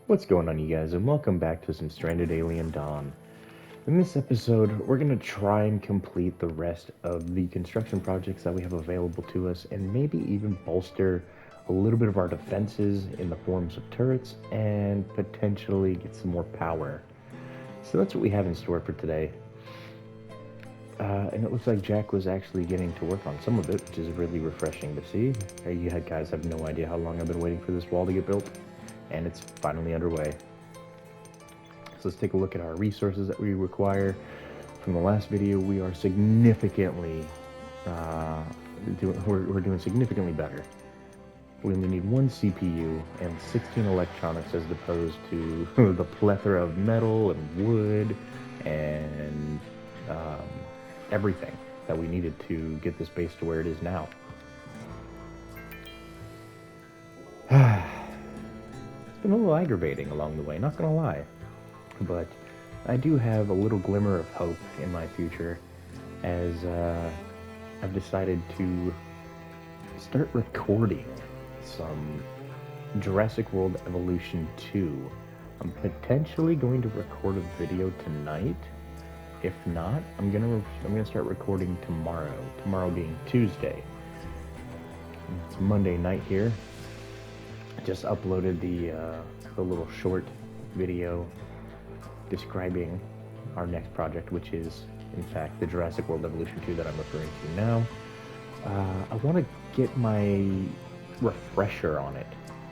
What's going on, you guys, and welcome back to some Stranded Alien Dawn. In this episode, we're going to try and complete the rest of the construction projects that we have available to us, and maybe even bolster a little bit of our defenses in the forms of turrets, and potentially get some more power. So that's what we have in store for today. And it looks like Jack was actually getting to work on some of it, which is really refreshing to see. You guys have no idea how long I've been waiting for this wall to get built, and it's finally underway. So let's take a look at our resources that we require. From the last video, we are significantly we're doing significantly better. We only need one CPU and 16 electronics as opposed to the plethora of metal and wood and everything that we needed to get this base to where it is now. It's been a little aggravating along the way, not gonna lie. But I do have a little glimmer of hope in my future as I've decided to start recording some Jurassic World Evolution 2. I'm potentially going to record a video tonight. If not, I'm gonna start recording tomorrow. Tomorrow being Tuesday. It's Monday night here. I just uploaded the little short video describing our next project, which is in fact the Jurassic World Evolution 2 that I'm referring to now. I want to get my refresher on it,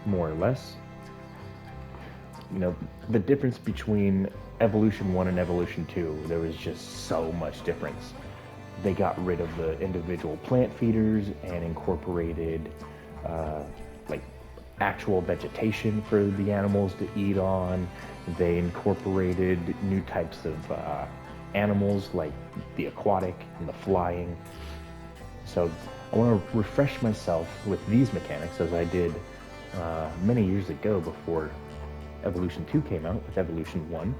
more or less. You know, the difference between Evolution 1 and Evolution 2, there was just so much difference. They got rid of the individual plant feeders and incorporated like actual vegetation for the animals to eat on. They incorporated new types of animals like the aquatic and the flying. So I want to refresh myself with these mechanics as I did many years ago before Evolution 2 came out with Evolution 1.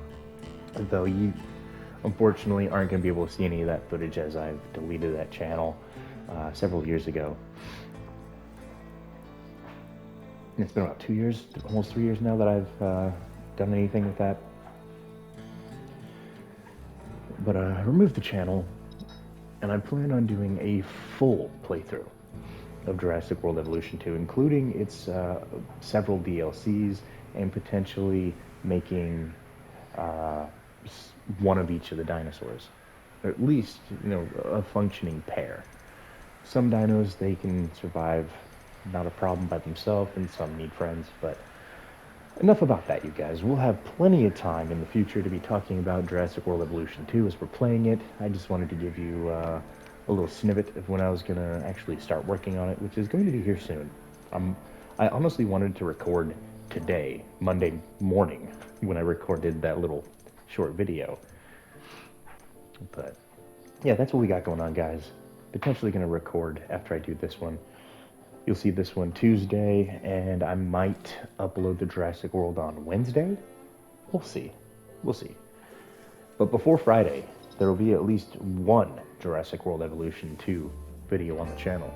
Though you unfortunately aren't going to be able to see any of that footage as I've deleted that channel several years ago. It's been about 2 years, almost 3 years now that I've done anything with that. But I removed the channel, and I plan on doing a full playthrough of Jurassic World Evolution 2, including its several DLCs, and potentially making one of each of the dinosaurs. Or at least, you know, a functioning pair. Some dinos, they can survive not a problem by themselves, and some need friends, but enough about that, you guys. We'll have plenty of time in the future to be talking about Jurassic World Evolution 2 as we're playing it. I just wanted to give you a little snippet of when I was going to actually start working on it, which is going to be here soon. I honestly wanted to record today, Monday morning, when I recorded that little short video. But yeah, that's what we got going on, guys. Potentially going to record after I do this one. You'll see this one Tuesday, and I might upload the Jurassic World on Wednesday. We'll see. We'll see. But before Friday, there will be at least one Jurassic World Evolution 2 video on the channel.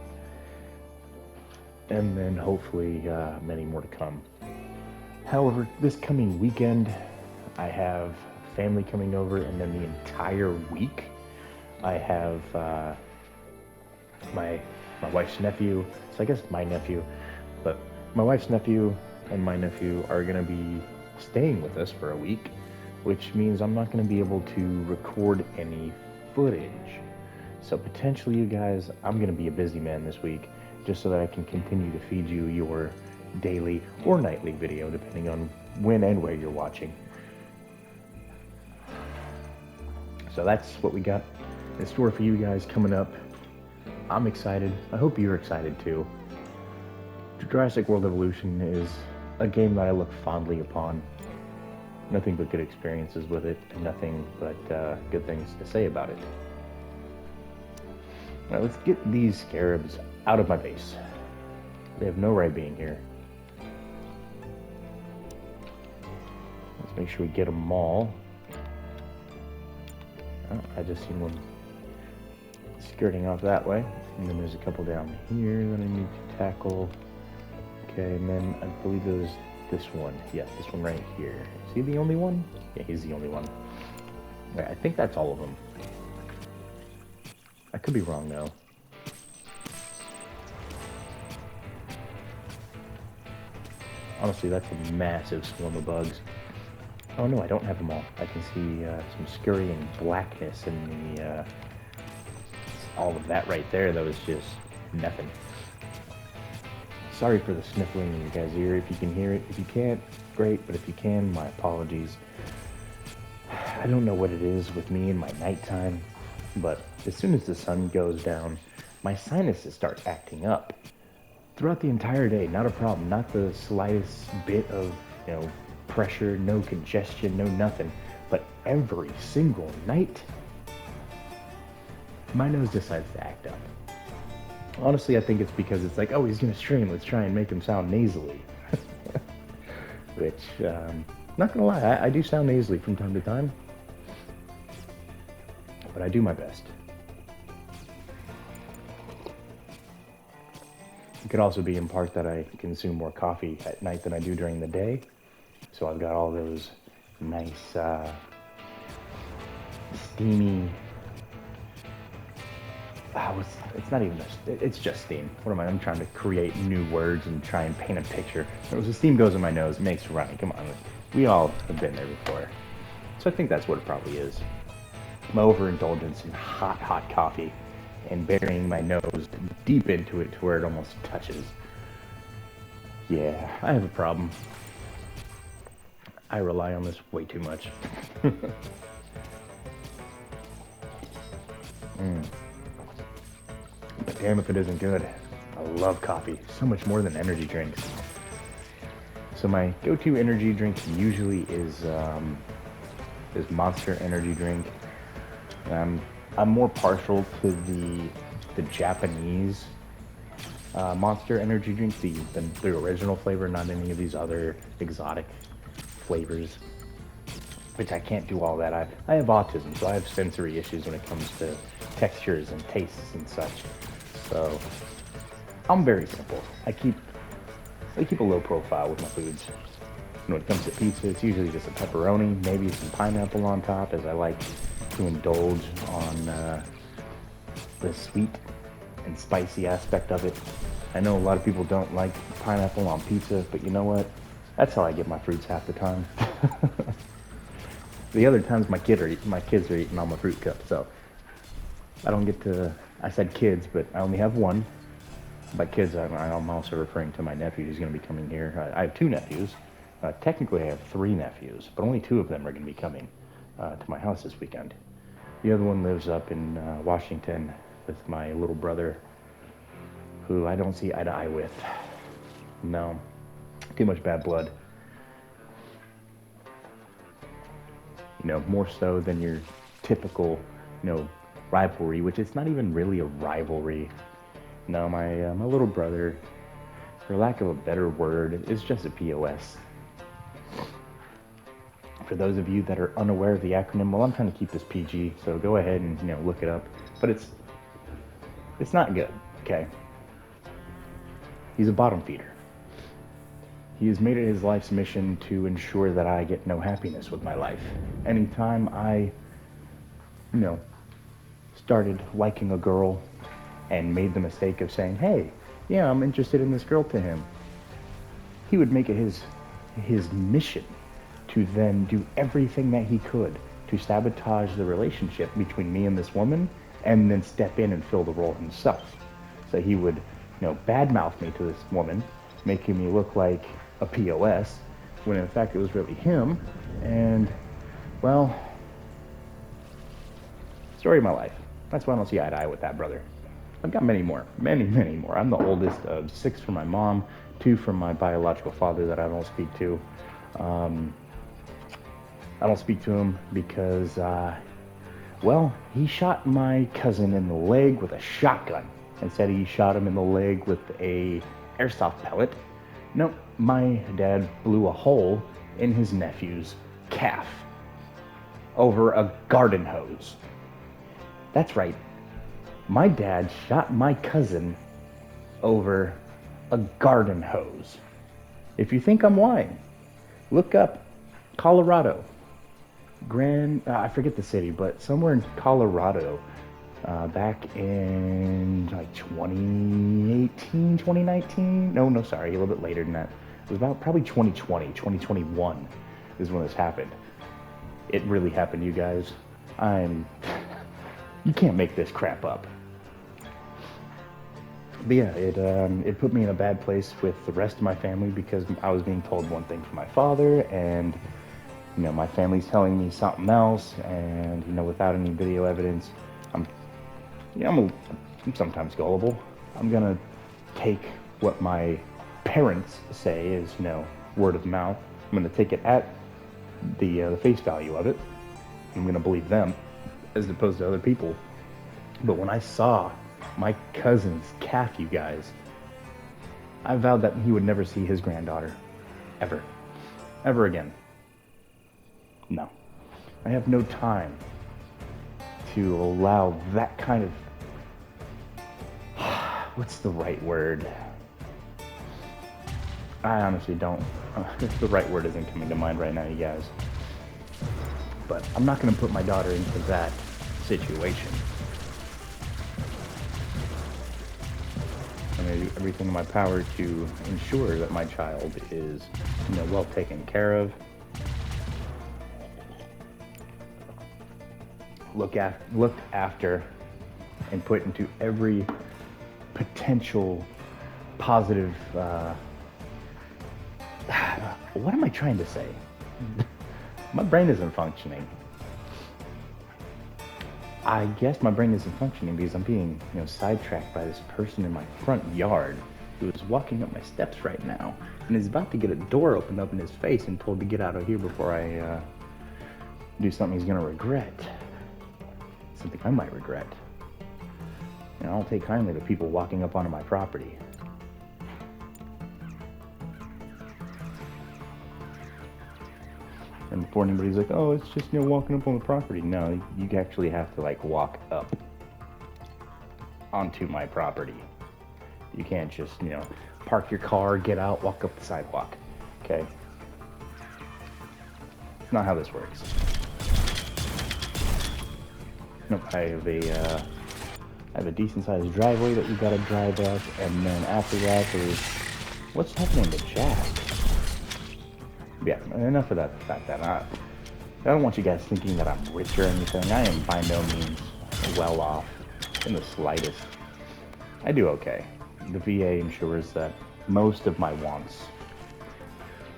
And then hopefully many more to come. However, this coming weekend, I have family coming over, and then the entire week, I have my wife's nephew, so I guess my nephew, but my wife's nephew and my nephew are going to be staying with us for a week, which means I'm not going to be able to record any footage. So potentially, you guys, I'm going to be a busy man this week, just so that I can continue to feed you your daily or nightly video, depending on when and where you're watching. So that's what we got in store for you guys coming up. I'm excited. I hope you're excited too. Jurassic World Evolution is a game that I look fondly upon. Nothing but good experiences with it, and nothing but good things to say about it. Now let's get these scarabs out of my base. They have no right being here. Let's make sure we get them all. Oh, I just seen one skirting off that way, and then there's a couple down here that I need to tackle. Okay, and then I believe those this one. Yeah, this one right here. Is he the only one? Yeah, he's the only one. Wait, I think that's all of them. I could be wrong, though. Honestly, that's a massive swarm of bugs. Oh no, I don't have them all. I can see some scurrying blackness in the... all of that right there, though, is just nothing. Sorry for the sniffling in your guys' ear if you can hear it. If you can't, great, but if you can, my apologies. I don't know what it is with me in my nighttime, but as soon as the sun goes down, my sinuses start acting up. Throughout the entire day, not a problem, not the slightest bit of, pressure, no congestion, no nothing, but every single night, my nose decides to act up. Honestly, I think it's because it's like, oh, he's gonna stream, let's try and make him sound nasally. Which, not gonna lie, I do sound nasally from time to time, but I do my best. It could also be in part that I consume more coffee at night than I do during the day. So I've got all those nice, steamy... it's not even it's just steam. What am I? I'm trying to create new words and try and paint a picture. As the steam goes in my nose, it makes it runny. Come on. We all have been there before. So I think that's what it probably is. My overindulgence in hot, hot coffee and burying my nose deep into it to where it almost touches. Yeah, I have a problem. I rely on this way too much. But damn if it isn't good. I love coffee, so much more than energy drinks. So my go-to energy drink usually is Monster energy drink. I'm more partial to the Japanese Monster energy drink, the original flavor, not any of these other exotic flavors, which I can't do all that. I have autism, so I have sensory issues when it comes to textures and tastes and such. So I'm very simple. I keep a low profile with my foods. When it comes to pizza, it's usually just a pepperoni, maybe some pineapple on top, as I like to indulge on the sweet and spicy aspect of it. I know a lot of people don't like pineapple on pizza, but you know what? That's how I get my fruits half the time. The other times my kids are eating all my fruit cups, so I don't get to... I said kids, but I only have one. By kids, I'm also referring to my nephew who's going to be coming here. I have two nephews. Technically, I have three nephews, but only two of them are going to be coming to my house this weekend. The other one lives up in Washington with my little brother, who I don't see eye to eye with. No, too much bad blood. More so than your typical, rivalry, which it's not even really a rivalry. No, my little brother, for lack of a better word, is just a POS. For those of you that are unaware of the acronym, well, I'm trying to keep this PG, so go ahead and look it up. But it's not good, okay? He's a bottom feeder. He has made it his life's mission to ensure that I get no happiness with my life. Anytime I, started liking a girl and made the mistake of saying, hey, yeah, I'm interested in this girl to him, he would make it his mission to then do everything that he could to sabotage the relationship between me and this woman, and then step in and fill the role himself. So he would, badmouth me to this woman, making me look like a POS, when in fact it was really him. And, well, story of my life. That's why I don't see eye to eye with that brother. I've got many more. Many more. I'm the oldest of 6 from my mom, 2 from my biological father that I don't speak to. I don't speak to him because, he shot my cousin in the leg with a shotgun. Instead, he shot him in the leg with a airsoft pellet. No, my dad blew a hole in his nephew's calf over a garden hose. That's right. My dad shot my cousin over a garden hose. If you think I'm lying, Look up Colorado. I forget the city, but somewhere in Colorado, back in like 2018, 2019. No, sorry, a little bit later than that. It was about probably 2020, 2021 is when this happened. It really happened, you guys. You can't make this crap up. But yeah, it put me in a bad place with the rest of my family because I was being told one thing from my father, and my family's telling me something else, and without any video evidence, I'm I'm sometimes gullible. I'm gonna take what my parents say is word of mouth. I'm gonna take it at the face value of it. I'm gonna believe them as opposed to other people. But when I saw my cousin's calf, you guys, I vowed that he would never see his granddaughter. Ever again. No. I have no time to allow that kind of... What's the right word? I honestly don't. The right word isn't coming to mind right now, you guys. But I'm not going to put my daughter into that situation. I'm going to do everything in my power to ensure that my child is, well taken care of. Looked after and put into every potential positive... what am I trying to say? My brain isn't functioning. I guess my brain isn't functioning because I'm being, sidetracked by this person in my front yard who is walking up my steps right now and is about to get a door opened up in his face and told to get out of here before I do something he's going to regret. Something I might regret. I don't take kindly to people walking up onto my property. And before anybody's like, oh, it's just, walking up on the property. No, you actually have to, walk up onto my property. You can't just, park your car, get out, walk up the sidewalk. Okay? It's not how this works. Nope, I have a decent-sized driveway that we gotta drive up, and then after that, there's... What's happening to Jack? Yeah, enough of that fact that I don't want you guys thinking that I'm rich or anything. I am by no means well off in the slightest. I do okay. The VA ensures that most of my wants,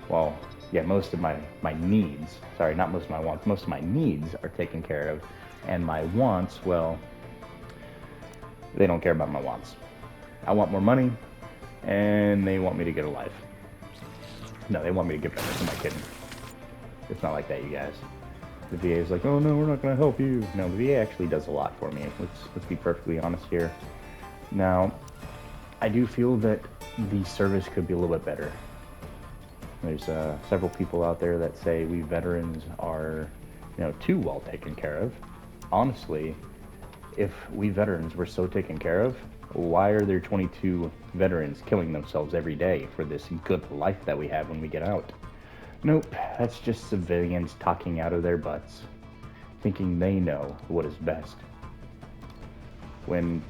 most of my needs, sorry, not most of my wants, most of my needs are taken care of, and my wants, they don't care about my wants. I want more money, and they want me to get a life. No, they want me to get better. Am I kidding? It's not like that, you guys. The VA is like, oh no, we're not going to help you. No, the VA actually does a lot for me. Let's be perfectly honest here. Now, I do feel that the service could be a little bit better. There's several people out there that say we veterans are, too well taken care of. Honestly, if we veterans were so taken care of, why are there 22 veterans killing themselves every day for this good life that we have when we get out? Nope, that's just civilians talking out of their butts, thinking they know what is best. When,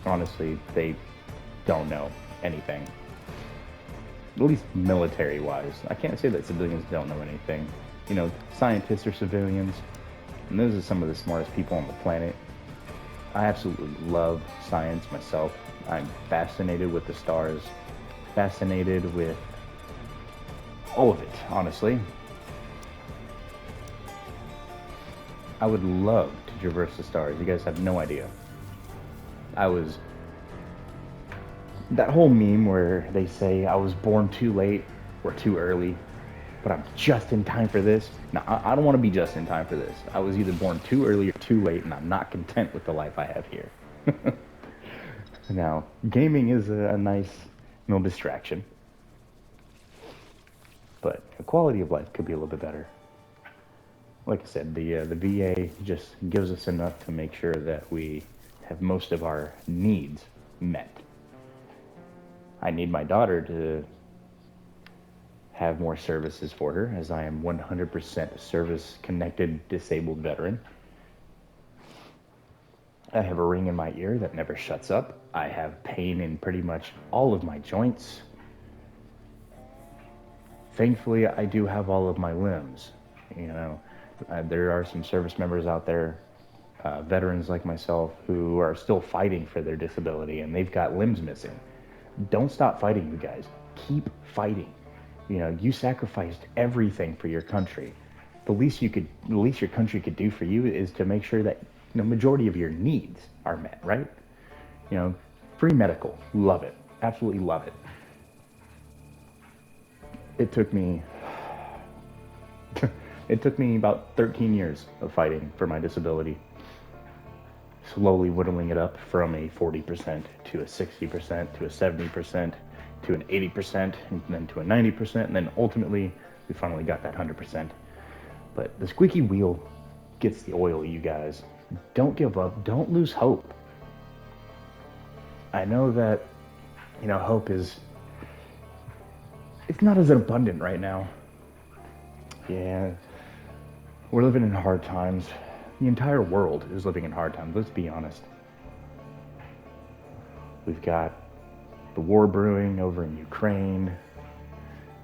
honestly, they don't know anything. At least military-wise. I can't say that civilians don't know anything. Scientists are civilians, and those are some of the smartest people on the planet. I absolutely love science myself. I'm fascinated with the stars, fascinated with all of it, honestly. I would love to traverse the stars. You guys have no idea. That whole meme where they say I was born too late or too early, but I'm just in time for this. Now, I don't want to be just in time for this. I was either born too early or too late, and I'm not content with the life I have here. Now, gaming is a nice little distraction, but the quality of life could be a little bit better. Like I said, the VA just gives us enough to make sure that we have most of our needs met. I need my daughter to have more services for her, as I am 100% service-connected disabled veteran. I have a ring in my ear that never shuts up. I have pain in pretty much all of my joints. Thankfully, I do have all of my limbs. You know, there are some service members out there, veterans like myself, who are still fighting for their disability, and they've got limbs missing. Don't stop fighting, you guys. Keep fighting. You know, you sacrificed everything for your country. The least your country could do for you is to make sure that the majority of your needs are met, right? You know, free medical, love it, absolutely love it. It took me, it took me about 13 years of fighting for my disability, slowly whittling it up from a 40% to a 60% to a 70% to an 80% and then to a 90%, and then ultimately we finally got that 100%. But the squeaky wheel gets the oil, you guys. Don't give up. Don't lose hope. I know that, you know, hope is, it's not as abundant right now. Yeah, we're living in hard times. The entire world is living in hard times, let's be honest. We've got the war brewing over in Ukraine.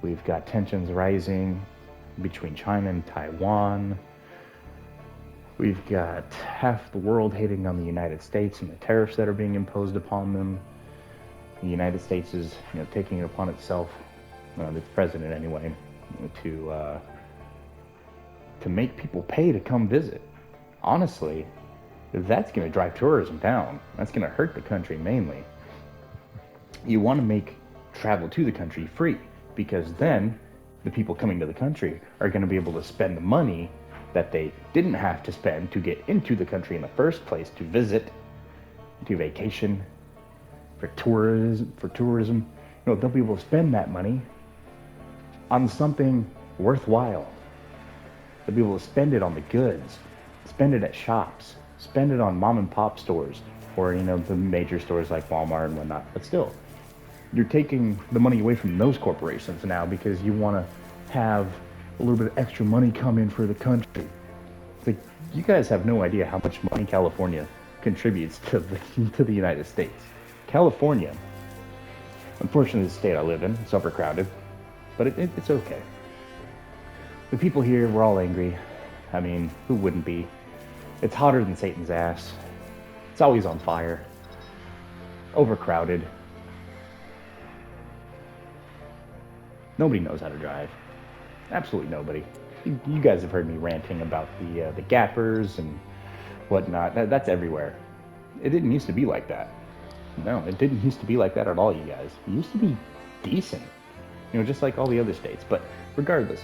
We've got tensions rising between China and Taiwan. We've got half the world hating on the United States and the tariffs that are being imposed upon them. The United States is, you know, taking it upon itself, the president anyway, to make people pay to come visit. Honestly, that's going to drive tourism down. That's going to hurt the country mainly. You want to make travel to the country free, because then the people coming to the country are going to be able to spend the money that they didn't have to spend to get into the country in the first place, to visit, to vacation, for tourism. You know, they'll be able to spend that money on something worthwhile. They'll be able to spend it on the goods, spend it at shops, spend it on mom and pop stores, or, you know, the major stores like Walmart and whatnot. But still, you're taking the money away from those corporations now because you want to have a little bit of extra money come in for the country. Like, you guys have no idea how much money California contributes to the United States. California, unfortunately, the state I live in, it's overcrowded, but it's okay. The people here, we're all angry. I mean, who wouldn't be? It's hotter than Satan's ass. It's always on fire. Overcrowded. Nobody knows how to drive. Absolutely nobody. You guys have heard me ranting about the gappers and whatnot. That's everywhere. It didn't used to be like that. No, it didn't used to be like that at all, you guys. It used to be decent. You know, just like all the other states. But regardless,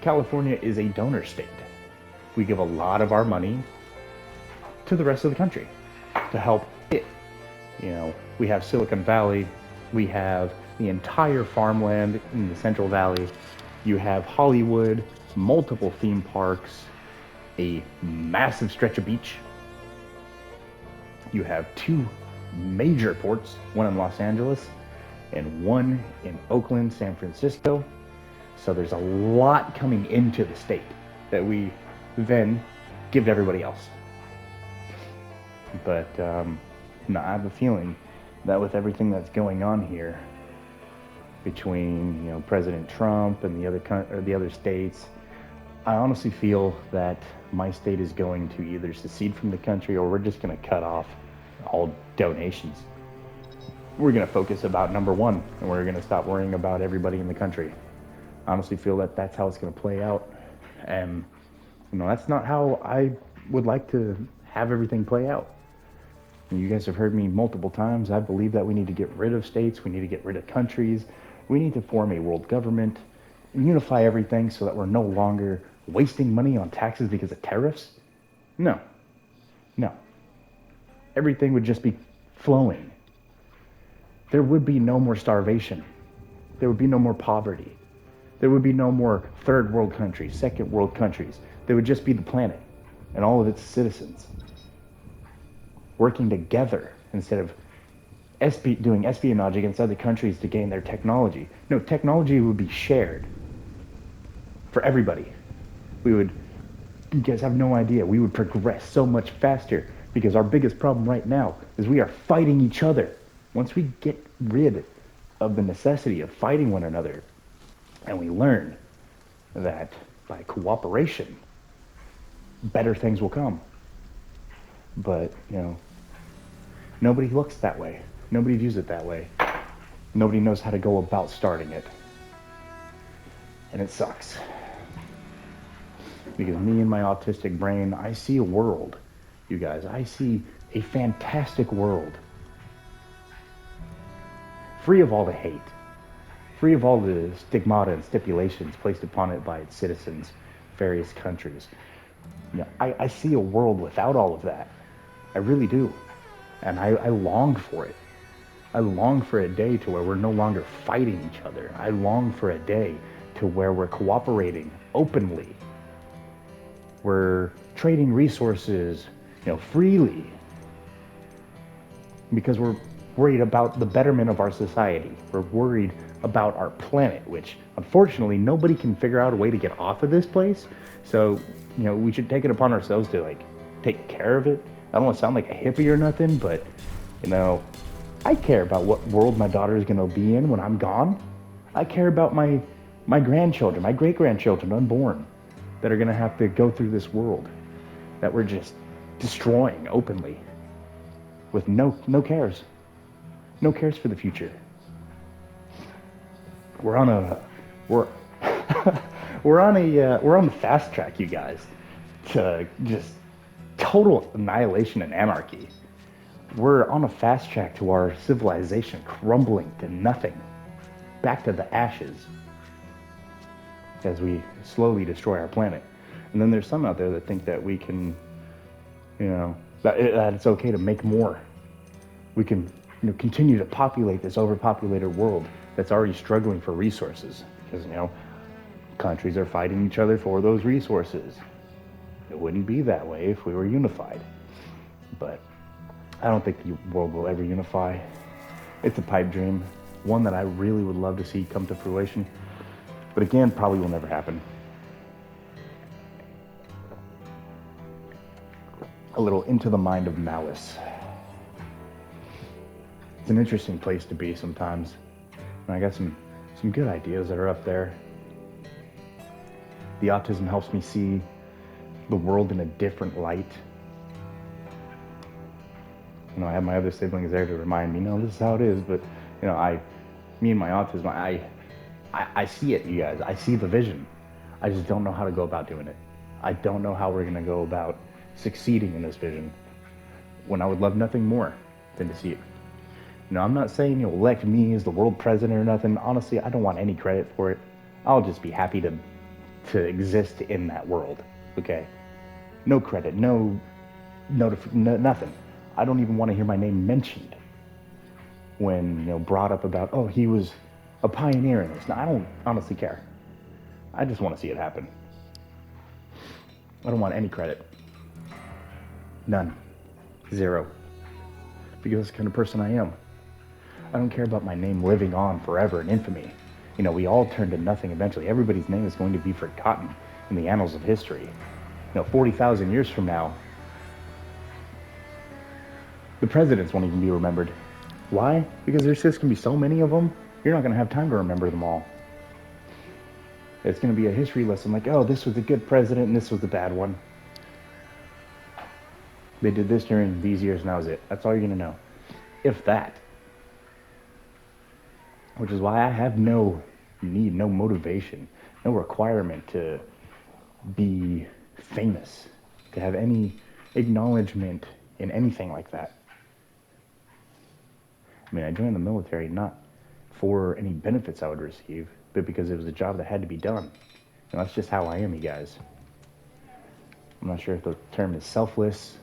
California is a donor state. We give a lot of our money to the rest of the country to help it. You know, we have Silicon Valley. We have the entire farmland in the Central Valley. You have Hollywood, multiple theme parks, a massive stretch of beach. You have two major ports, one in Los Angeles and one in Oakland, San Francisco. So there's a lot coming into the state that we then give to everybody else. But no, I have a feeling that with everything that's going on here between, you know, President Trump and the other states, I honestly feel that my state is going to either secede from the country, or we're just going to cut off all donations. We're going to focus about number one, and we're going to stop worrying about everybody in the country. I honestly feel that that's how it's going to play out, and you know, that's not how I would like to have everything play out. And you guys have heard me multiple times. I believe that we need to get rid of states. We need to get rid of countries. We need to form a world government and unify everything so that we're no longer wasting money on taxes because of tariffs. No. Everything would just be flowing. There would be no more starvation. There would be no more poverty. There would be no more third world countries, second world countries. There would just be the planet and all of its citizens working together instead of doing espionage against other countries to gain their technology. No, technology would be shared. for everybody. You guys have no idea, we would progress so much faster because our biggest problem right now is we are fighting each other. Once we get rid of the necessity of fighting one another, and we learn that by cooperation, better things will come. But, nobody looks that way. Nobody views it that way. Nobody knows how to go about starting it. And it sucks. Because me and my autistic brain, I see a world, you guys. I see a fantastic world. Free of all the hate. Free of all the stigmata and stipulations placed upon it by its citizens, various countries. I see a world without all of that. I really do. And I long for it. I long for a day to where we're no longer fighting each other. I long for a day to where we're cooperating openly. We're trading resources, freely. Because we're worried about the betterment of our society. We're worried about our planet, which unfortunately nobody can figure out a way to get off of this place. So, we should take it upon ourselves to take care of it. I don't want to sound like a hippie or nothing, but I care about what world my daughter is going to be in when I'm gone. I care about my grandchildren, my great-grandchildren unborn, that are going to have to go through this world that we're just destroying openly with no cares. No cares for the future. We're on the fast track, you guys, to just total annihilation and anarchy. We're on a fast track to our civilization crumbling to nothing, back to the ashes, as we slowly destroy our planet. And then there's some out there that think that we can, that it's okay to make more. We can, continue to populate this overpopulated world that's already struggling for resources, because, countries are fighting each other for those resources. It wouldn't be that way if we were unified. But I don't think the world will ever unify. It's a pipe dream, one that I really would love to see come to fruition. But again, probably will never happen. A little Into the Mind of Malice. It's an interesting place to be sometimes. And I got some good ideas that are up there. The autism helps me see the world in a different light. I have my other siblings there to remind me, this is how it is. But, me and my autism, I see it, you guys. I see the vision. I just don't know how to go about doing it. I don't know how we're going to go about succeeding in this vision, when I would love nothing more than to see it. I'm not saying elect me as the world president or nothing. Honestly, I don't want any credit for it. I'll just be happy to exist in that world, okay? No credit, no nothing. I don't even want to hear my name mentioned when, brought up about, oh, he was a pioneer in this. No, I don't honestly care. I just want to see it happen. I don't want any credit. None. Zero. Because that's the kind of person I am. I don't care about my name living on forever in infamy. We all turn to nothing eventually. Everybody's name is going to be forgotten in the annals of history. 40,000 years from now, the presidents won't even be remembered. Why? Because there's just going to be so many of them, you're not going to have time to remember them all. It's going to be a history lesson like, oh, this was a good president and this was a bad one. They did this during these years and that was it. That's all you're going to know. If that. Which is why I have no need, no motivation, no requirement to be famous, to have any acknowledgement in anything like that. I joined the military not for any benefits I would receive, but because it was a job that had to be done. That's just how I am, you guys. I'm not sure if the term is selfless.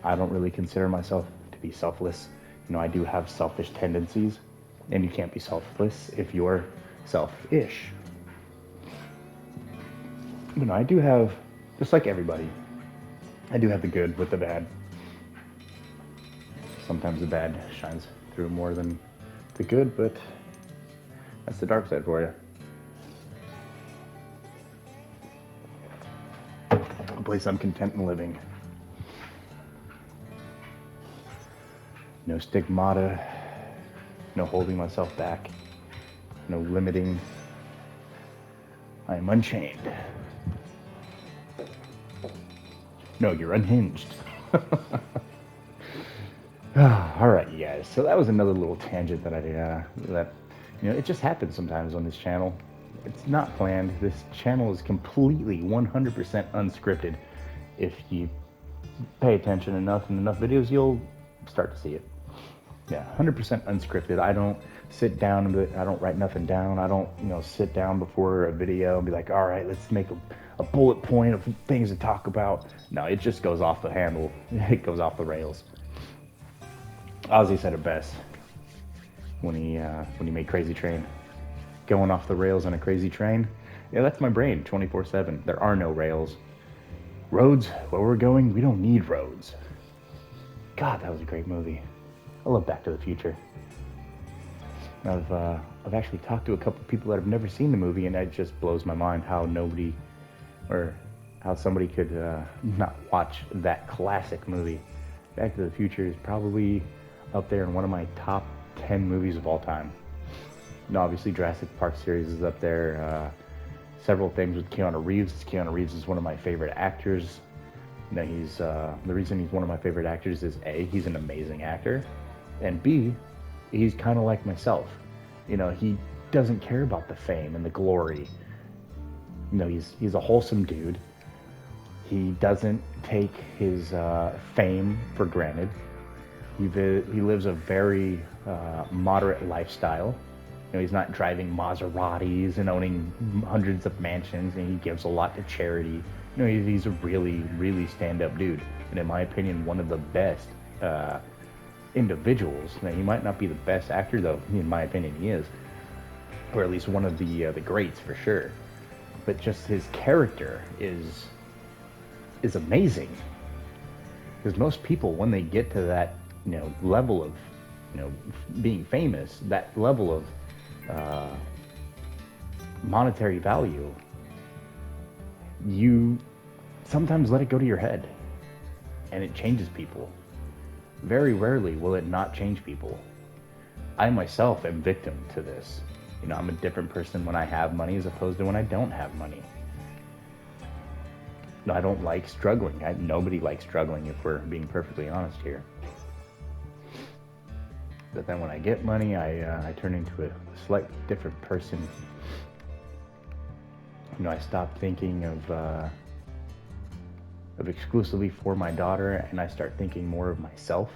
I don't really consider myself to be selfless. I do have selfish tendencies, and you can't be selfless if you're selfish. I do have, just like everybody, I do have the good with the bad. Sometimes the bad shines through more than the good, but that's the dark side for you. a place I'm content in living. No stigmata, no holding myself back, no limiting. I am unchained. No, you're unhinged. All right, you guys. So that was another little tangent that it just happens sometimes on this channel. It's not planned. This channel is completely 100% unscripted. If you pay attention enough in enough videos, you'll start to see it. Yeah, 100% unscripted. I don't sit down and I don't write nothing down. I don't, sit down before a video and be like, all right, let's make a bullet point of things to talk about. No, it just goes off the handle. It goes off the rails. Ozzy said it best when he made Crazy Train. Going off the rails on a crazy train. Yeah, that's my brain, 24/7. There are no rails. Roads, where we're going, we don't need roads. God, that was a great movie. I love Back to the Future. I've actually talked to a couple people that have never seen the movie, and it just blows my mind how somebody could not watch that classic movie. Back to the Future is probably up there in one of my top 10 movies of all time. And obviously, Jurassic Park series is up there. Several things with Keanu Reeves. Keanu Reeves is one of my favorite actors. He's the reason he's one of my favorite actors is A, he's an amazing actor, and B, he's kind of like myself. He doesn't care about the fame and the glory. He's a wholesome dude. He doesn't take his fame for granted. He lives a very moderate lifestyle. He's not driving Maseratis and owning hundreds of mansions, and he gives a lot to charity. He's a really, really stand-up dude, and in my opinion, one of the best individuals. He might not be the best actor, though. In my opinion, he is, or at least one of the greats for sure. But just his character is amazing. Because most people, when they get to that level of being famous, that level of monetary value, you sometimes let it go to your head, and it changes people. Very rarely will it not change people. I myself am victim to this. I'm a different person when I have money as opposed to when I don't have money. I don't like struggling. Nobody likes struggling, if we're being perfectly honest here. But then when I get money, I turn into a slightly different person. I stop thinking of exclusively for my daughter, and I start thinking more of myself.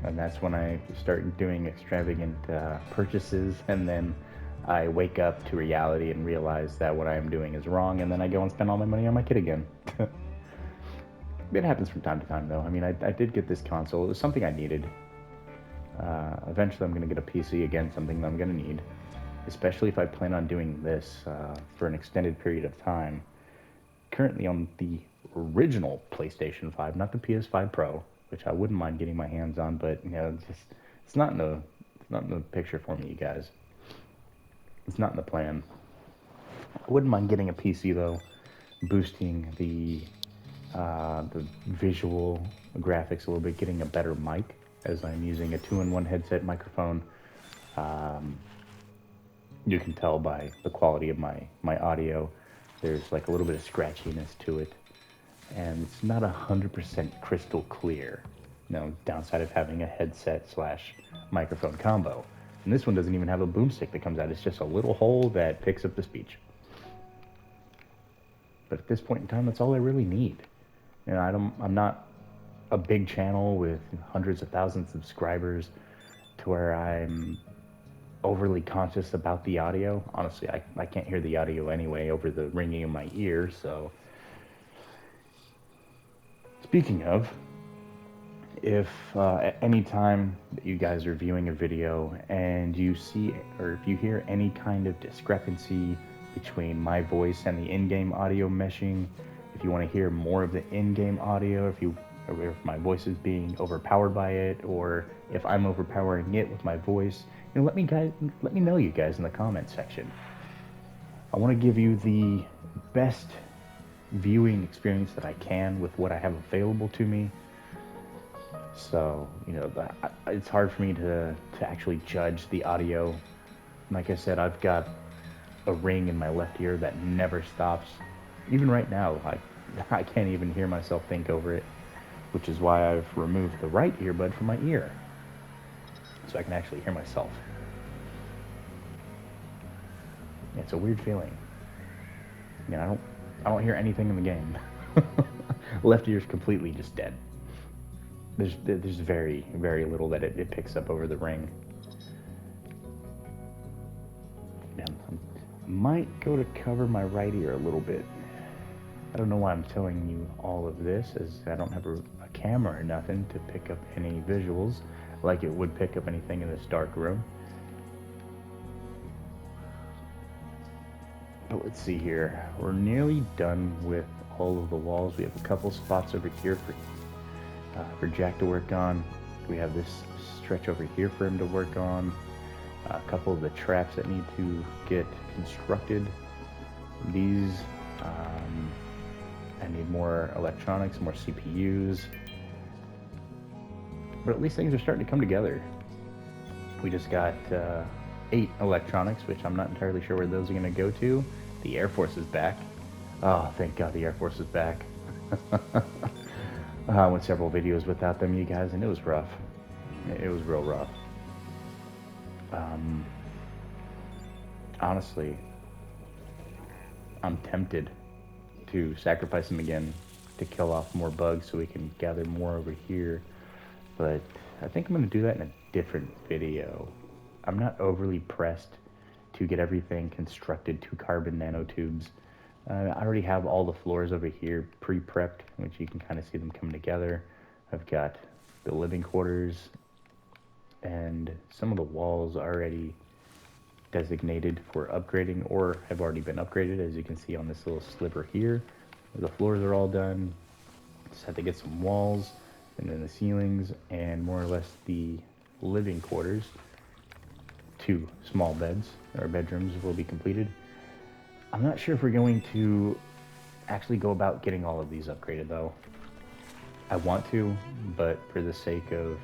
And that's when I start doing extravagant purchases, and then I wake up to reality and realize that what I am doing is wrong, and then I go and spend all my money on my kid again. It happens from time to time, though. I did get this console. It was something I needed. Eventually I'm going to get a PC again, something that I'm going to need, especially if I plan on doing this for an extended period of time. Currently on the original PlayStation 5, not the PS5 Pro, which I wouldn't mind getting my hands on, but it's not in the picture for me, you guys. It's not in the plan. I wouldn't mind getting a PC though, boosting the visual graphics a little bit, getting a better mic, as I'm using a 2-in-1 headset microphone. You can tell by the quality of my audio. There's like a little bit of scratchiness to it, and it's not 100% crystal clear. Downside of having a headset / microphone combo. And this one doesn't even have a boomstick that comes out. It's just a little hole that picks up the speech. But at this point in time, that's all I really need. I'm not a big channel with hundreds of thousands of subscribers to where I'm overly conscious about the audio. Honestly, I can't hear the audio anyway over the ringing in my ear, so. Speaking of, if at any time that you guys are viewing a video and you see or if you hear any kind of discrepancy between my voice and the in-game audio meshing, if you want to hear more of the in-game audio, if my voice is being overpowered by it, or if I'm overpowering it with my voice, let me know, you guys, in the comment section. I want to give you the best viewing experience that I can with what I have available to me. So, it's hard for me to actually judge the audio. Like I said, I've got a ring in my left ear that never stops. Even right now, I can't even hear myself think over it, which is why I've removed the right earbud from my ear so I can actually hear myself. It's a weird feeling. I don't hear anything in the game. Left ear's completely just dead. There's very, very little that it picks up over the ring. Man, I might go to cover my right ear a little bit. I don't know why I'm telling you all of this, as I don't have a camera or nothing to pick up any visuals like it would pick up anything in this dark room. But let's see here. We're nearly done with all of the walls. We have a couple spots over here for Jack to work on. We have this stretch over here for him to work on. A couple of the traps that need to get constructed. These, I need more electronics, more CPUs. But at least things are starting to come together. We just got 8 electronics, which I'm not entirely sure where those are going to go to. The Air Force is back. Oh, thank God the Air Force is back. I went several videos without them, you guys, and it was rough. It was real rough. Honestly, I'm tempted to sacrifice them again to kill off more bugs so we can gather more over here. But I think I'm going to do that in a different video. I'm not overly pressed to get everything constructed to carbon nanotubes. I already have all the floors over here pre-prepped, which you can kind of see them coming together. I've got the living quarters and some of the walls already designated for upgrading or have already been upgraded, as you can see on this little sliver here. The floors are all done. Just have to get some walls and then the ceilings and more or less the living quarters. 2 small beds or bedrooms will be completed. I'm not sure if we're going to actually go about getting all of these upgraded though. I want to, but for the sake of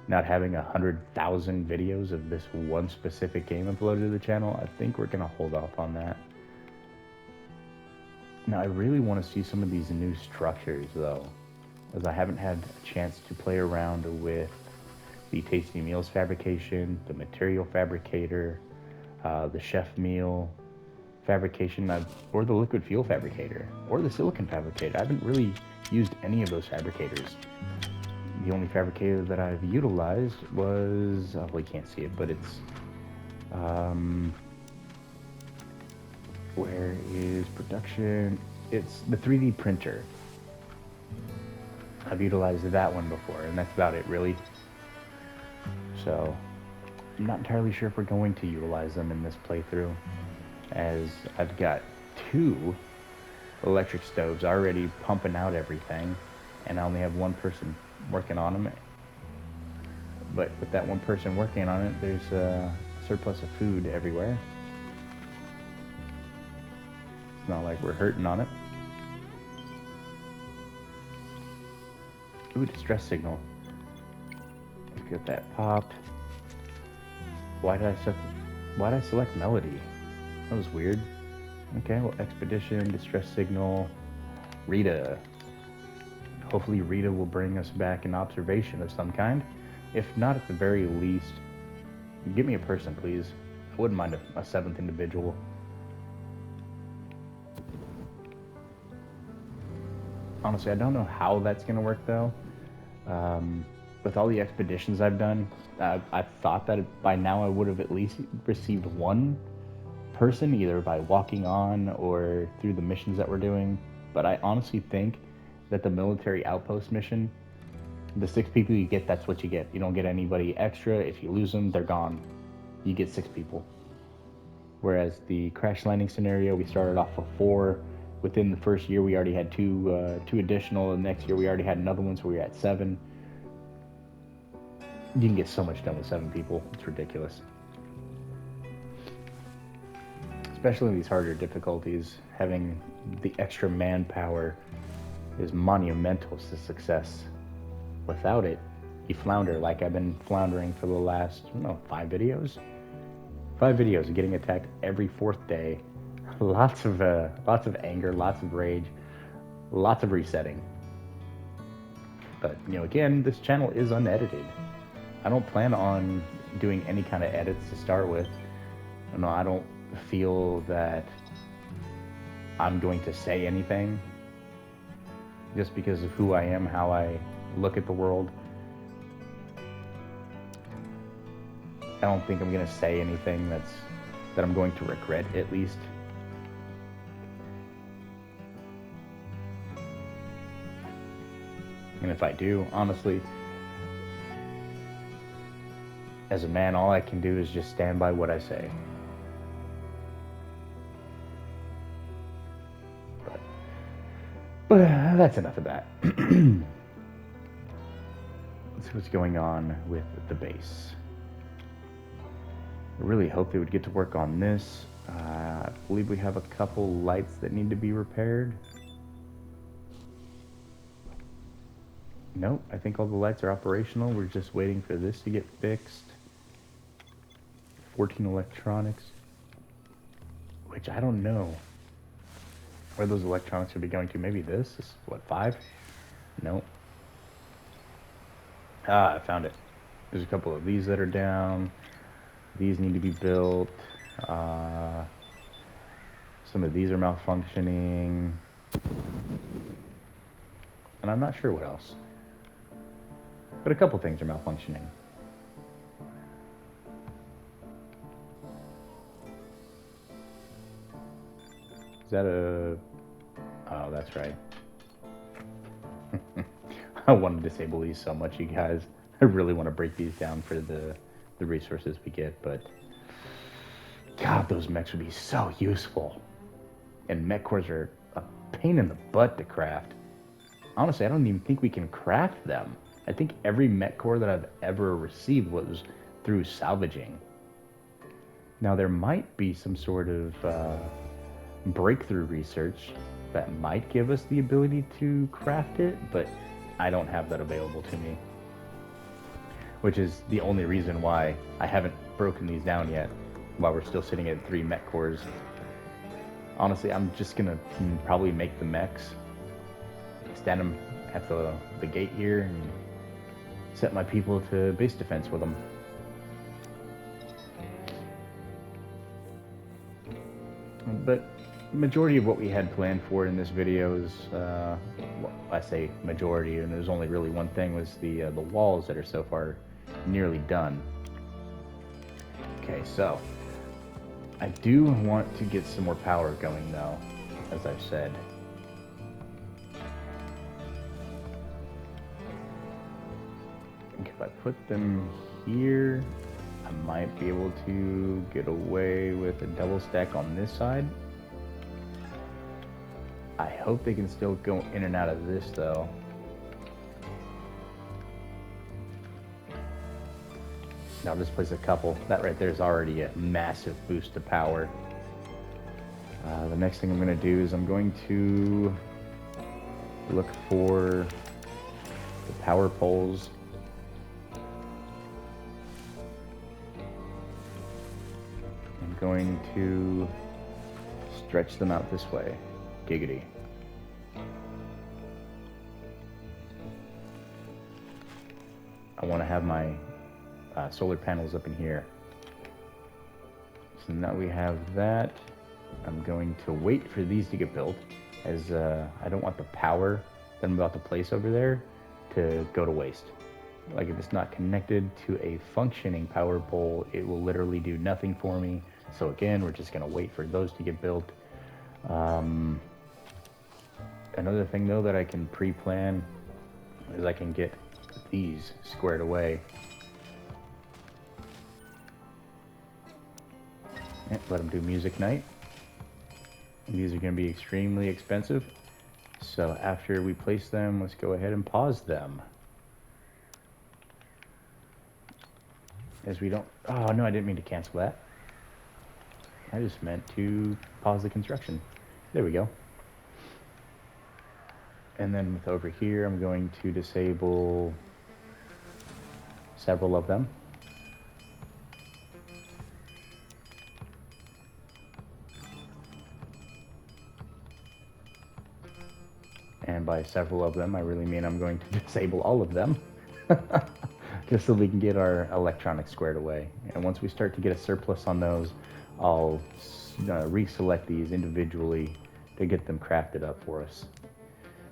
not having 100,000 videos of this one specific game uploaded to the channel, I think we're gonna hold off on that. Now I really want to see some of these new structures though, as I haven't had a chance to play around with the Tasty Meals fabrication, the material fabricator, the chef meal fabrication, or the liquid fuel fabricator, or the silicon fabricator. I haven't really used any of those fabricators. The only fabricator that I've utilized was, well, you can't see it, but it's, where is production? It's the 3D printer. I've utilized that one before, and that's about it, really. So, I'm not entirely sure if we're going to utilize them in this playthrough, as I've got 2 electric stoves already pumping out everything, and I only have 1 person working on them. But with that 1 person working on it, there's a surplus of food everywhere. It's not like we're hurting on it. Ooh, distress signal. Let's get that popped. Why did I select melody? That was weird. Okay, well, expedition, distress signal, Rita. Hopefully Rita will bring us back an observation of some kind. If not, at the very least, give me a person, please. I wouldn't mind a 7th individual. Honestly, I don't know how that's going to work, though. With all the expeditions I've done, I thought that by now I would have at least received 1 person, either by walking on or through the missions that we're doing. But I honestly think that the military outpost mission, the 6 people you get, that's what you get. You don't get anybody extra. If you lose them, they're gone. You get 6 people. Whereas the crash landing scenario, we started off with 4. Within the first year, we already had 2 additional. The next year, we already had another one, so we were at 7. You can get so much done with 7 people. It's ridiculous. especially in these harder difficulties, having the extra manpower is monumental to success. Without it, you flounder like I've been floundering for the last, 5 videos? 5 videos of getting attacked every 4th day. Lots of anger, lots of rage, lots of resetting. But, again, this channel is unedited. I don't plan on doing any kind of edits to start with. I don't feel that I'm going to say anything just because of who I am, how I look at the world. I don't think I'm going to say anything that I'm going to regret, at least. And if I do, honestly, as a man, all I can do is just stand by what I say. But that's enough of that. Let's see what's going on with the base. I really hope they would get to work on this. I believe we have a couple lights that need to be repaired. Nope, I think all the lights are operational. We're just waiting for this to get fixed. 14 electronics. Which I don't know where those electronics would be going to. Maybe this is what, 5? Nope. I found it. There's a couple of these that are down. These need to be built. Some of these are malfunctioning. And I'm not sure what else. But a couple things are malfunctioning. Is that a... Oh, that's right. I want to disable these so much, you guys. I really want to break these down for the resources we get, but... God, those mechs would be so useful. And mech cores are a pain in the butt to craft. Honestly, I don't even think we can craft them. I think every mech core that I've ever received was through salvaging. Now, there might be some sort of breakthrough research that might give us the ability to craft it, but I don't have that available to me. Which is the only reason why I haven't broken these down yet, while we're still sitting at 3 mech cores. Honestly, I'm just gonna probably make the mechs, stand them at the gate here, and set my people to base defense with them. But majority of what we had planned for in this video is, well, I say majority, and there's only really one thing, was the walls that are so far nearly done. Okay, so I do want to get some more power going though, as I've said. I think if I put them here, I might be able to get away with a double stack on this side. I hope they can still go in and out of this though. Now I'll just place a couple. That right there is already a massive boost to power. The next thing I'm going to do is I'm going to look for the power poles. I'm going to stretch them out this way. Giggity. I want to have my solar panels up in here. So now we have that. I'm going to wait for these to get built, as I don't want the power that I'm about to place over there to go to waste. Like, if it's not connected to a functioning power pole, it will literally do nothing for me. So again, we're just going to wait for those to get built. Another thing though that I can pre-plan is I can get these squared away. And let them do music night. These are going to be extremely expensive. So after we place them, let's go ahead and pause them. As we don't... Oh, no, I didn't mean to cancel that. I just meant to pause the construction. There we go. And then with over here, I'm going to disable several of them. And by several of them, I really mean I'm going to disable all of them. Just so we can get our electronics squared away. And once we start to get a surplus on those, I'll reselect these individually to get them crafted up for us.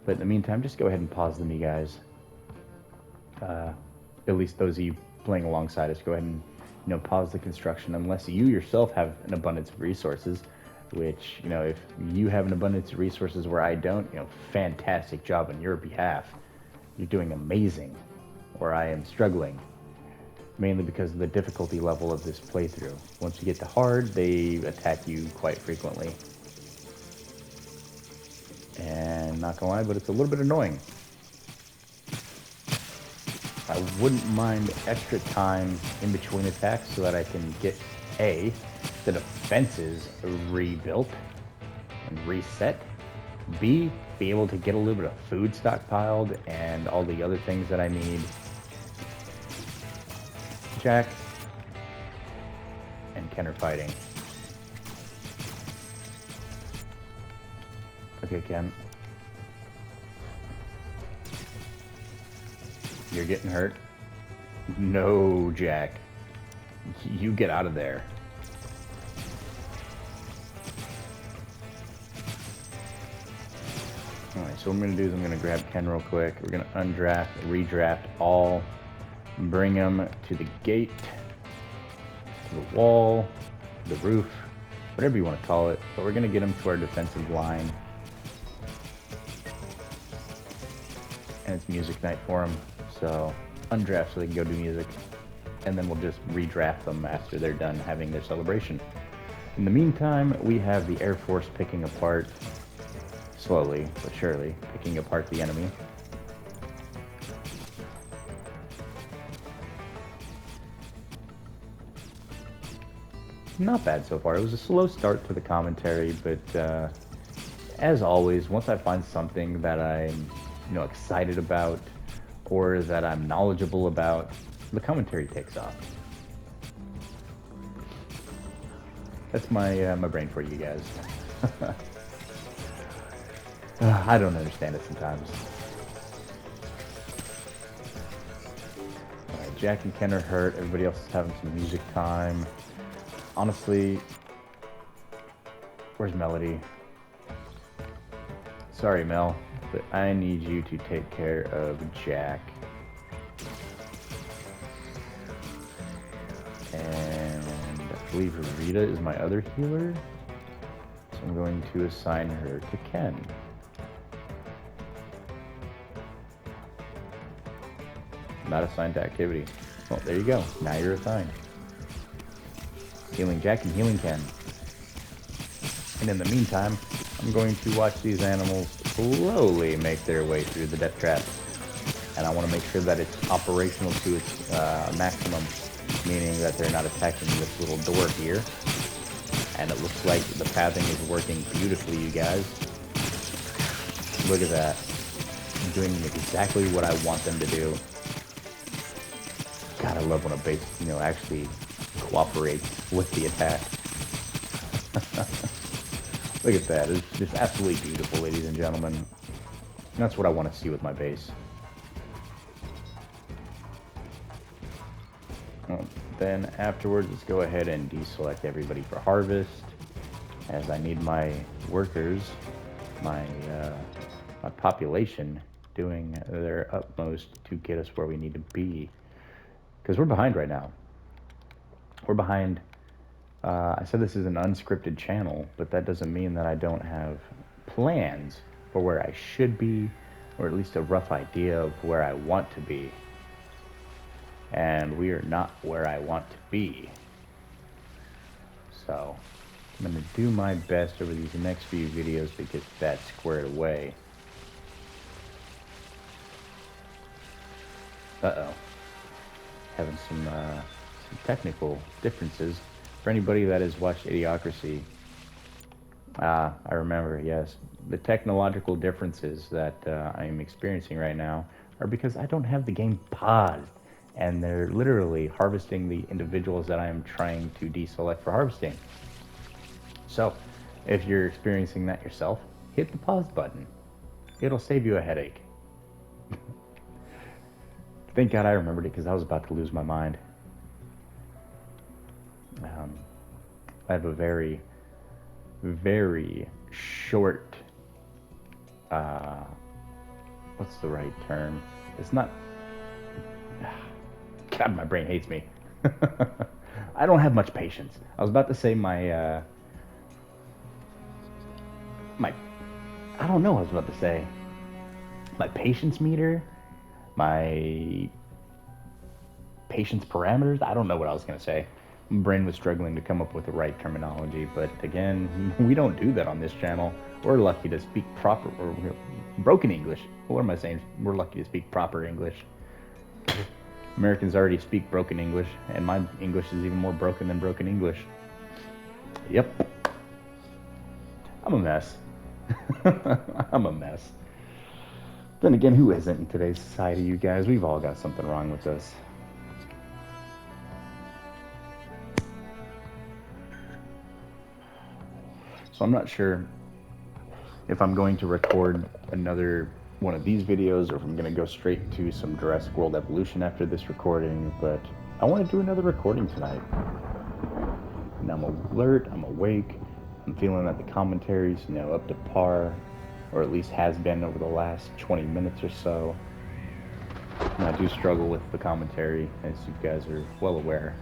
But in the meantime, just go ahead and pause them, you guys. At least those of you playing alongside us, go ahead and pause the construction unless you yourself have an abundance of resources. Which, if you have an abundance of resources where I don't, fantastic job on your behalf. You're doing amazing. Or I am struggling. Mainly because of the difficulty level of this playthrough. Once you get to hard, they attack you quite frequently. And not gonna lie, but it's a little bit annoying. I wouldn't mind extra time in between attacks so that I can get A, the defenses rebuilt and reset. B, be able to get a little bit of food stockpiled and all the other things that I need. Jack and Ken are fighting. Okay, Ken. You're getting hurt. No, Jack. You get out of there. Alright, so what I'm going to do is I'm going to grab Ken real quick. We're going to undraft, redraft all. Bring them to the gate, to the wall, the roof, whatever you want to call it. But we're going to get them to our defensive line. And it's music night for them. So undraft so they can go do music. And then we'll just redraft them after they're done having their celebration. In the meantime, we have the Air Force picking apart, slowly but surely, picking apart the enemy. Not bad so far. It was a slow start to the commentary, but as always, once I find something that I'm excited about or that I'm knowledgeable about, the commentary takes off. That's my brain for you guys. I don't understand it sometimes. Alright, Jack and Ken are hurt. Everybody else is having some music time. Honestly, where's Melody? Sorry, Mel, but I need you to take care of Jack. And I believe Rita is my other healer. So I'm going to assign her to Ken. Not assigned to activity. Well, there you go. Now you're assigned. Healing Jack and healing Ken. And in the meantime, I'm going to watch these animals slowly make their way through the death trap. And I want to make sure that it's operational to its maximum, meaning that they're not attacking this little door here. And it looks like the pathing is working beautifully, you guys. Look at that. I'm doing exactly what I want them to do. God, I love when a base, actually cooperates with the attack. Look at that. It's just absolutely beautiful, ladies and gentlemen. And that's what I want to see with my base. Well, then afterwards, let's go ahead and deselect everybody for harvest, as I need my workers, my population, doing their utmost to get us where we need to be. Because we're behind right now. We're behind. I said this is an unscripted channel, but that doesn't mean that I don't have plans for where I should be, or at least a rough idea of where I want to be. And we are not where I want to be. So I'm going to do my best over these next few videos to get that squared away. Uh-oh. Having some technical differences For anybody that has watched Idiocracy, I remember, yes. The technological differences that I am experiencing right now are because I don't have the game paused. And they're literally harvesting the individuals that I am trying to deselect for harvesting. So, if you're experiencing that yourself, hit the pause button. It'll save you a headache. Thank God I remembered it because I was about to lose my mind. I have a very, very short, what's the right term? It's not, God, my brain hates me. I don't have much patience. I was about to say my, I don't know what I was about to say. My patience meter, my patience parameters. I don't know what I was going to say. My brain was struggling to come up with the right terminology, but again, we don't do that on this channel. We're lucky to speak proper, or broken English. What am I saying? We're lucky to speak proper English. Americans already speak broken English, and my English is even more broken than broken English. Yep. I'm a mess. I'm a mess. Then again, who isn't in today's society, you guys? We've all got something wrong with us. So I'm not sure if I'm going to record another one of these videos or if I'm going to go straight to some Jurassic World Evolution after this recording, but I want to do another recording tonight. And I'm alert, I'm awake, I'm feeling that the commentary's, up to par, or at least has been over the last 20 minutes or so. And I do struggle with the commentary, as you guys are well aware.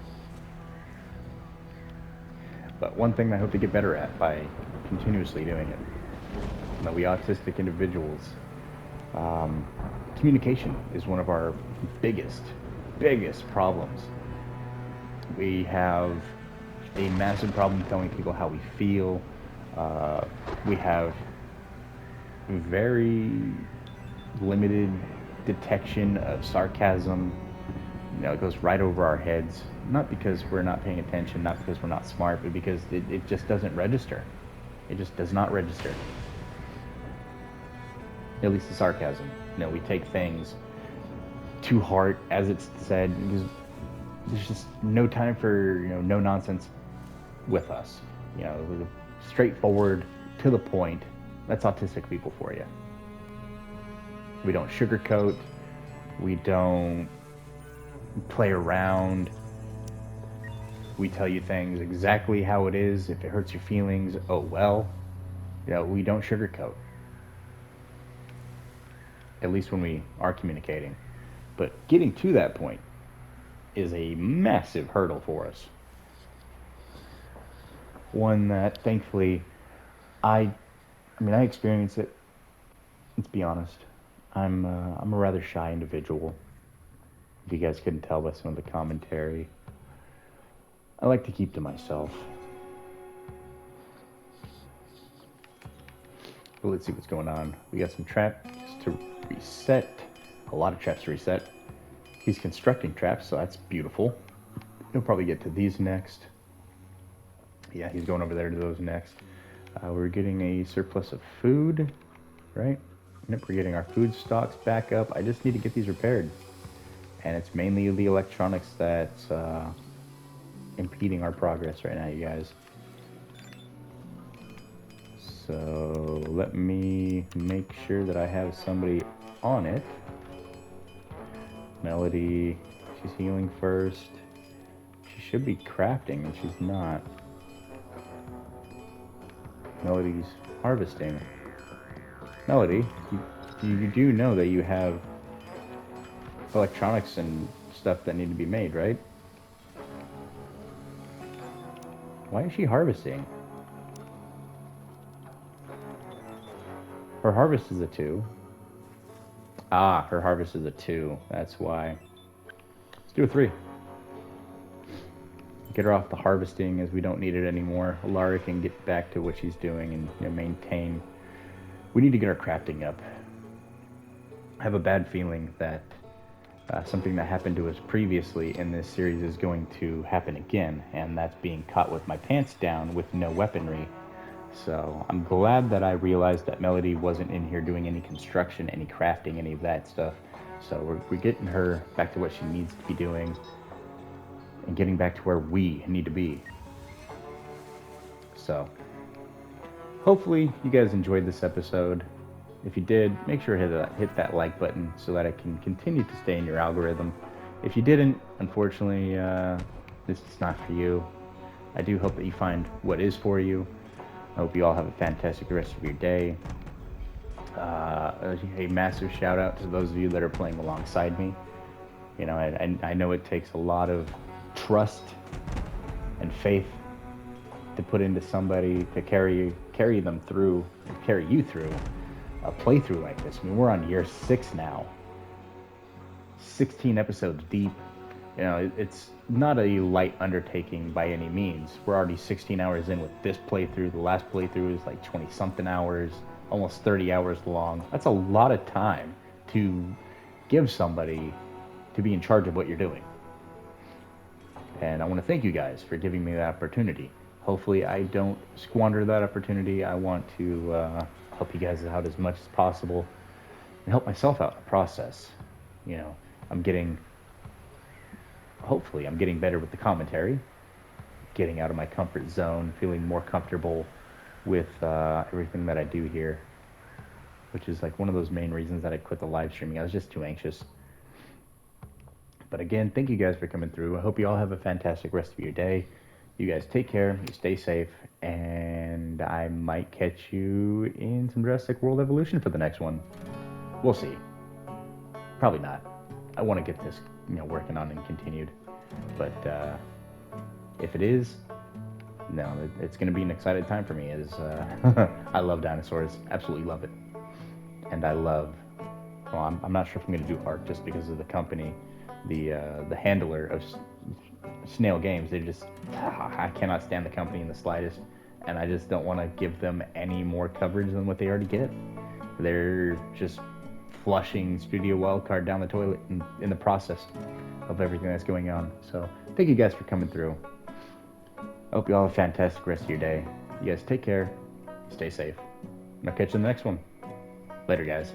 But one thing I hope to get better at by continuously doing it, we autistic individuals, communication is one of our biggest problems. We have a massive problem telling people how we feel. We have very limited detection of sarcasm. It goes right over our heads, not because we're not paying attention, not because we're not smart, but because it just doesn't register. It just does not register. At least the sarcasm. We take things to heart, as it's said, because there's just no time for, no nonsense with us. Straightforward, to the point. That's autistic people for you. We don't sugarcoat. We don't play around. We tell you things exactly how it is. If it hurts your feelings, oh well. We don't sugarcoat. At least when we are communicating. But getting to that point is a massive hurdle for us. One that, thankfully, I experience it. Let's be honest. I'm a rather shy individual. If you guys couldn't tell by some of the commentary, I like to keep to myself. But let's see what's going on. We got some traps to reset. A lot of traps to reset. He's constructing traps, so that's beautiful. He'll probably get to these next. Yeah, he's going over there to those next. We're getting a surplus of food, right? Yep, we're getting our food stocks back up. I just need to get these repaired. And it's mainly the electronics that's impeding our progress right now, you guys. So let me make sure that I have somebody on it. Melody, she's healing first. She should be crafting, and she's not. Melody's harvesting. Melody, you do know that you have electronics and stuff that need to be made, right? Why is she harvesting? Her harvest is a 2. Ah, her harvest is a 2. That's why. Let's do a 3. Get her off the harvesting, as we don't need it anymore. Lara can get back to what she's doing and maintain. We need to get our crafting up. I have a bad feeling that Something that happened to us previously in this series is going to happen again, and that's being caught with my pants down with no weaponry. So I'm glad that I realized that Melody wasn't in here doing any construction, any crafting, any of that stuff. So we're getting her back to what she needs to be doing and getting back to where we need to be. So hopefully you guys enjoyed this episode. If you did, make sure to hit that like button so that it can continue to stay in your algorithm. If you didn't, unfortunately, this is not for you. I do hope that you find what is for you. I hope you all have a fantastic rest of your day. A massive shout out to those of you that are playing alongside me. You know, I know it takes a lot of trust and faith to put into somebody to carry them through, carry you through a playthrough like this. I mean, we're on year 6 now, 16 episodes deep. You know, it's not a light undertaking by any means. We're already 16 hours in with this playthrough. The last playthrough is like 20 something hours, almost 30 hours long. That's a lot of time to give somebody to be in charge of what you're doing. And I want to thank you guys for giving me that opportunity. Hopefully I don't squander that opportunity. I want to help you guys out as much as possible and help myself out in the process. You know, hopefully I'm getting better with the commentary, getting out of my comfort zone, feeling more comfortable with everything that I do here, which is like one of those main reasons that I quit the live streaming. I was just too anxious. But again, thank you guys for coming through. I hope you all have a fantastic rest of your day. You guys take care, you stay safe, and I might catch you in some Jurassic World Evolution for the next one. We'll see. Probably not. I want to get this, working on and continued. But if it is, no, it's going to be an exciting time for me. I love dinosaurs, absolutely love it, and I love. Well, I'm not sure if I'm going to do art just because of the company, the handler of Snail Games. I cannot stand the company in the slightest, and I just don't want to give them any more coverage than what they already get. They're just flushing Studio Wildcard down the toilet in the process of everything that's going on. So thank you guys for coming through. I hope you all have a fantastic rest of your day. You guys take care, stay safe, and I'll catch you in the next one. Later, guys.